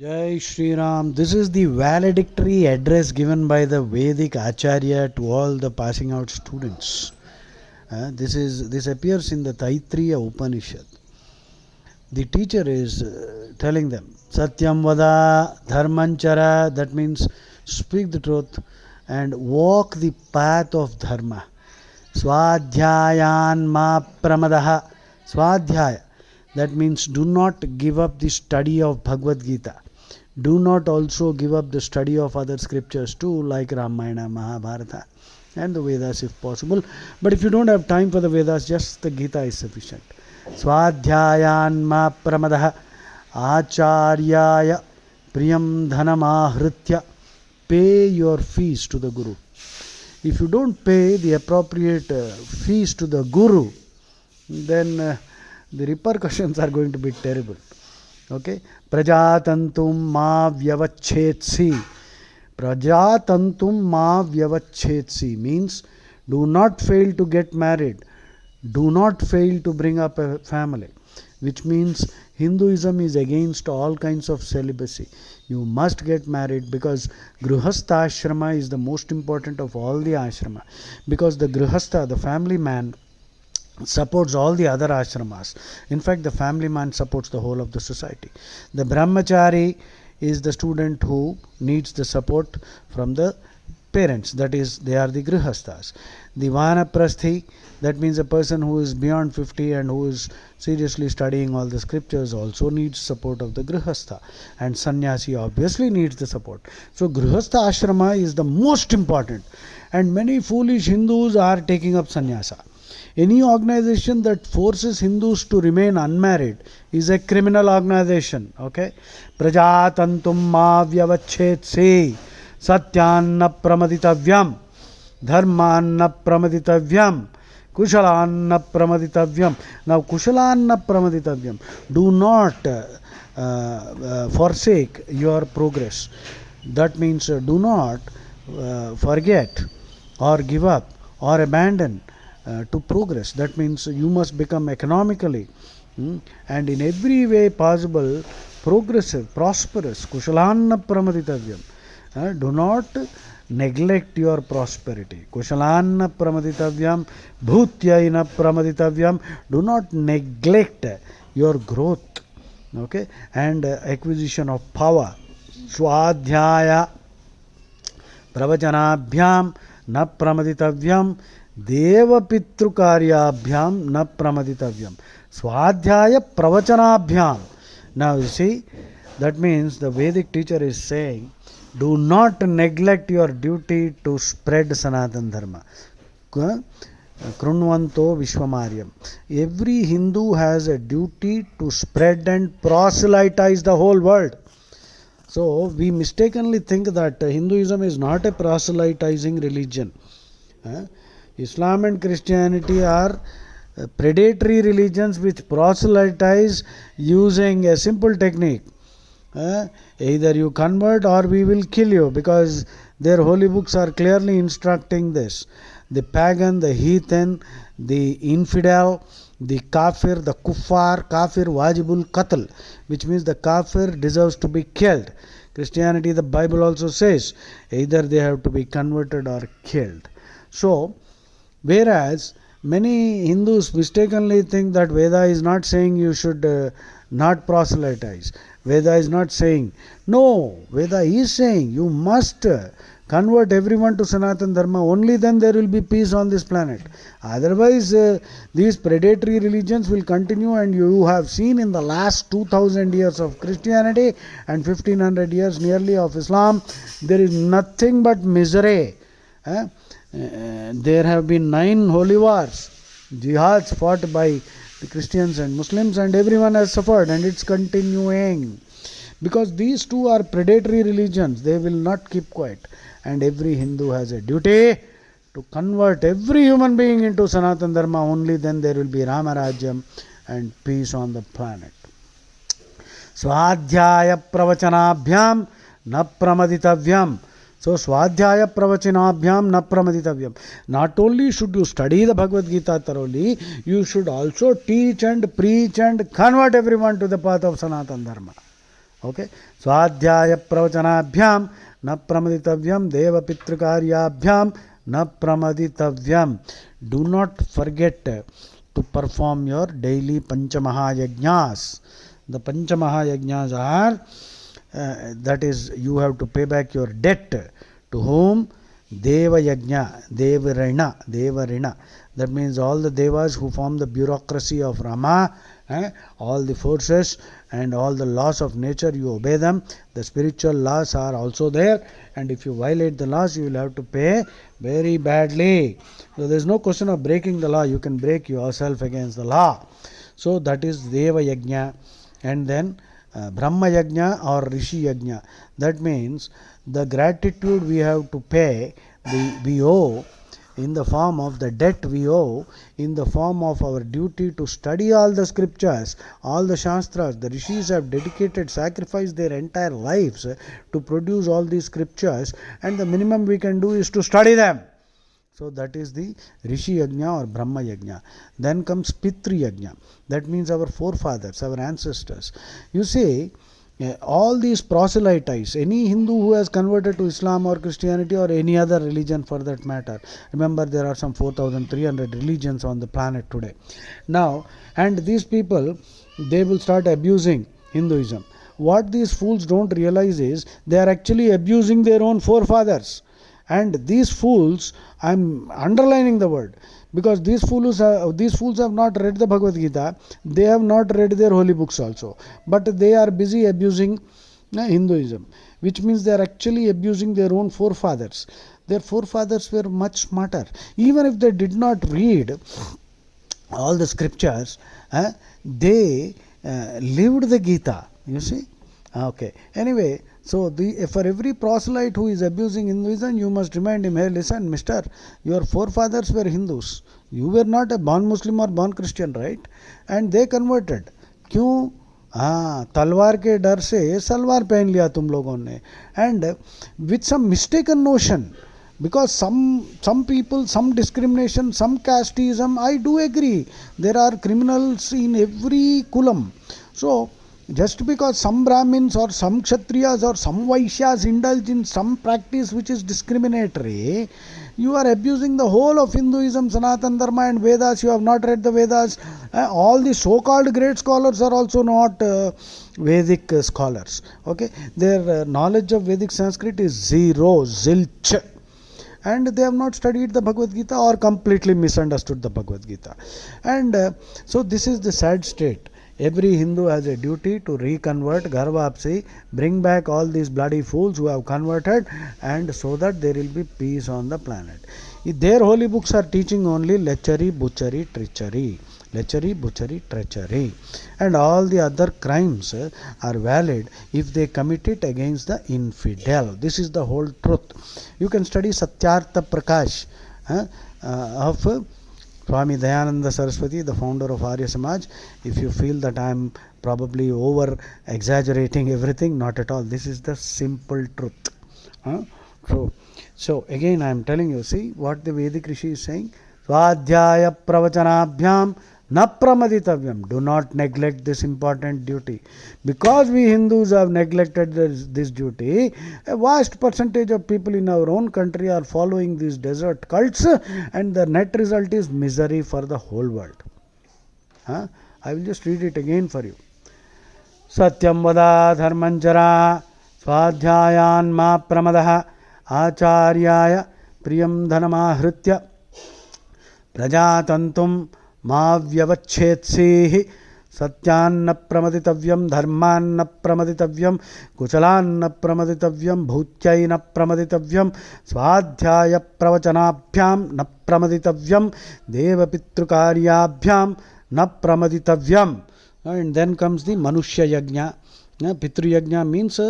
Jai Shri Ram. This is the valedictory address given by the Vedic Acharya to all the passing out students. This appears in the Taittiriya Upanishad. The teacher is telling them Satyam Vada Dharmanchara, that means speak the truth and walk the path of Dharma. Swadhyayan ma pramadaha. Swadhyaya, that means do not give up the study of Bhagavad Gita. Do not also give up the study of other scriptures too, like Ramayana, Mahabharata, and the Vedas if possible. But if you don't have time for the Vedas, just the Gita is sufficient. Swadhyayan ma pramadaha acharyaya priyam dhanamahritya. Pay your fees to the Guru. If you don't pay the appropriate fees to the Guru, then the repercussions are going to be terrible. Okay? Prajatantum ma vyavachetsi. Prajatantum ma vyavachetsi means do not fail to get married. Do not fail to bring up a family. Which means Hinduism is against all kinds of celibacy. You must get married because Grihastha ashrama is the most important of all the ashrama. Because the Grihastha, the family man, supports all the other ashramas. In fact, the family man supports the whole of the society. The brahmachari is the student who needs the support from the parents, that is, they are the grihasthas. The vanaprasthi, that means a person who is beyond 50 and who is seriously studying all the scriptures, also needs support of the grihastha. And sannyasi obviously needs the support. So grihastha ashrama is the most important, and many foolish Hindus are taking up sannyasa. Any organization that forces Hindus to remain unmarried is a criminal organization. Okay? Prajatantum ma vyavachetsi satyanna pramaditavyam dharmanna pramaditavyam kushalanna pramaditavyam. Now kushalanna pramaditavyam. Do not forsake your progress. That means do not forget or give up or abandon to progress. That means you must become economically and in every way possible progressive, prosperous. Kushalanna pramaditavyam. Do not neglect your prosperity. Kushalanna pramaditavyam bhutyaina pramaditavyam. Do not neglect your growth, okay, and acquisition of power. Swadhyaya pravachanabhyam na pramaditavyam Devapitru karyabhyam na pramaditavyam. Swadhyaya pravachanabhyam. Now you see, that means the Vedic teacher is saying, do not neglect your duty to spread Sanatana Dharma. Krunvanto Vishwamaryam. Every Hindu has a duty to spread and proselytize the whole world. So we mistakenly think that Hinduism is not a proselytizing religion. Islam and Christianity are predatory religions which proselytize using a simple technique. Either you convert or we will kill you, because their holy books are clearly instructing this. The pagan, the heathen, the infidel, the kafir, the kuffar, kafir wajibul qatl, which means the kafir deserves to be killed. Christianity, the Bible also says, either they have to be converted or killed. So, whereas many Hindus mistakenly think that Veda is not saying you should not proselytize. Veda is not saying. No, Veda is saying you must convert everyone to Sanatana Dharma. Only then there will be peace on this planet. Otherwise, these predatory religions will continue, and you have seen in the last 2000 years of Christianity and 1500 years nearly of Islam, there is nothing but misery. There have been 9 holy wars, jihads fought by the Christians and Muslims, and everyone has suffered, and it's continuing. Because these two are predatory religions, they will not keep quiet. And every Hindu has a duty to convert every human being into Sanatana Dharma. Only then there will be Rama Rajyam and peace on the planet. Swadhyaya pravachanabhyam na pramaditavyam. So, Swadhyaya pravachanabhyam na pramaditavyam. Not only should you study the Bhagavad Gita thoroughly, you should also teach and preach and convert everyone to the path of Sanatana Dharma. Okay, swadhyaya pravachanabhyam na pramaditavyam deva pitrakaryabhyam na pramaditavyam. Do not forget to perform your daily panchamahayajnas. The panchamahayajnas are that is, you have to pay back your debt. To whom? Deva Yajna, Devarina. That means all the devas who form the bureaucracy of Rama, all the forces and all the laws of nature, you obey them. The spiritual laws are also there, and if you violate the laws, you will have to pay very badly. So there is no question of breaking the law. You can break yourself against the law. So that is Deva Yajna. And then Brahma Yajna or Rishi Yajna. That means the gratitude we have to pay, we owe in the form of the debt we owe, in the form of our duty to study all the scriptures, all the shastras. The rishis have dedicated, sacrificed their entire lives to produce all these scriptures, and the minimum we can do is to study them. So that is the Rishi Yajna or Brahma Yajna. Then comes Pitri Yajna. That means our forefathers, our ancestors. You see, all these proselytes, any Hindu who has converted to Islam or Christianity or any other religion for that matter. Remember, there are some 4,300 religions on the planet today. Now, and these people, they will start abusing Hinduism. What these fools don't realize is they are actually abusing their own forefathers. And these fools, I am underlining the word, because these fools have not read the Bhagavad Gita, they have not read their holy books also, but they are busy abusing Hinduism, which means they are actually abusing their own forefathers. Their forefathers were much smarter. Even if they did not read all the scriptures, they lived the Gita, you see. Okay, anyway, so for every proselyte who is abusing Hinduism, you must remind him, hey, listen, mister, your forefathers were Hindus. You were not a born Muslim or born Christian, right? And they converted. क्यों? तलवार के डर से सलवार पहन लिया तुम लोगों ने. And with some mistaken notion, because some people, some discrimination, some casteism, I do agree. There are criminals in every kulam. So, just because some Brahmins or some Kshatriyas or some Vaishyas indulge in some practice which is discriminatory, you are abusing the whole of Hinduism, Sanatana Dharma and Vedas. You have not read the Vedas. All the so-called great scholars are also not Vedic scholars. Okay, their knowledge of Vedic Sanskrit is zero, zilch. And they have not studied the Bhagavad Gita or completely misunderstood the Bhagavad Gita. And so this is the sad state. Every Hindu has a duty to reconvert, Garvapsi, bring back all these bloody fools who have converted, and so that there will be peace on the planet. Their holy books are teaching only lechery, butchery, treachery. Lechery, butchery, treachery. And all the other crimes are valid if they commit it against the infidel. This is the whole truth. You can study Satyartha Prakash of Swami Dayananda Saraswati, the founder of Arya Samaj. If you feel that I am probably over exaggerating everything, not at all. This is the simple truth. So again I am telling you, see what the Vedic Rishi is saying. Swadhyaya pravachanabhyam na pramaditavyam. Do not neglect this important duty. Because we Hindus have neglected this duty, a vast percentage of people in our own country are following these desert cults, and the net result is misery for the whole world. I will just read it again for you. Satyam vada dharmanjara swadhyayan ma pramadah acharyaya priyam dhanamahritya prajatantum मा व्यवच्छेत्सेहि सत्यान्न प्रमदितव्यम धर्मान्न प्रमदितव्यम कुशलान्न प्रमदितव्यम भूत्यै न प्रमदितव्यम स्वाध्याय प्रवचनाभ्याम न प्रमदितव्यम देवपितृकार्याभ्याम न प्रमदितव्यम. And then comes the Manushya Yajna. Pitru Yajna means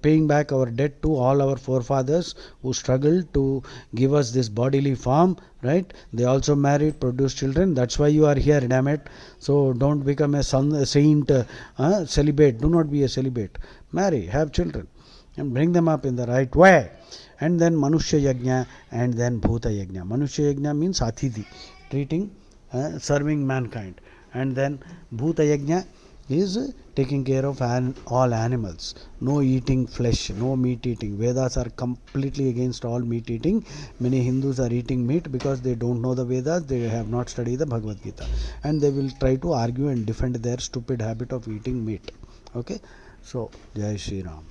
paying back our debt to all our forefathers who struggled to give us this bodily form, right? They also married, produced children. That's why you are here, damn it. So don't become a saint, celibate. Do not be a celibate. Marry, have children, and bring them up in the right way. And then Manushya Yajna, and then Bhuta Yajna. Manushya Yajna means Atithi, treating, serving mankind. And then Bhuta Yajna is taking care of all animals. No eating flesh, no meat eating. Vedas are completely against all meat eating. Many Hindus are eating meat because they don't know the Vedas, they have not studied the Bhagavad Gita, and they will try to argue and defend their stupid habit of eating meat. Okay, so Jai Shri Ram.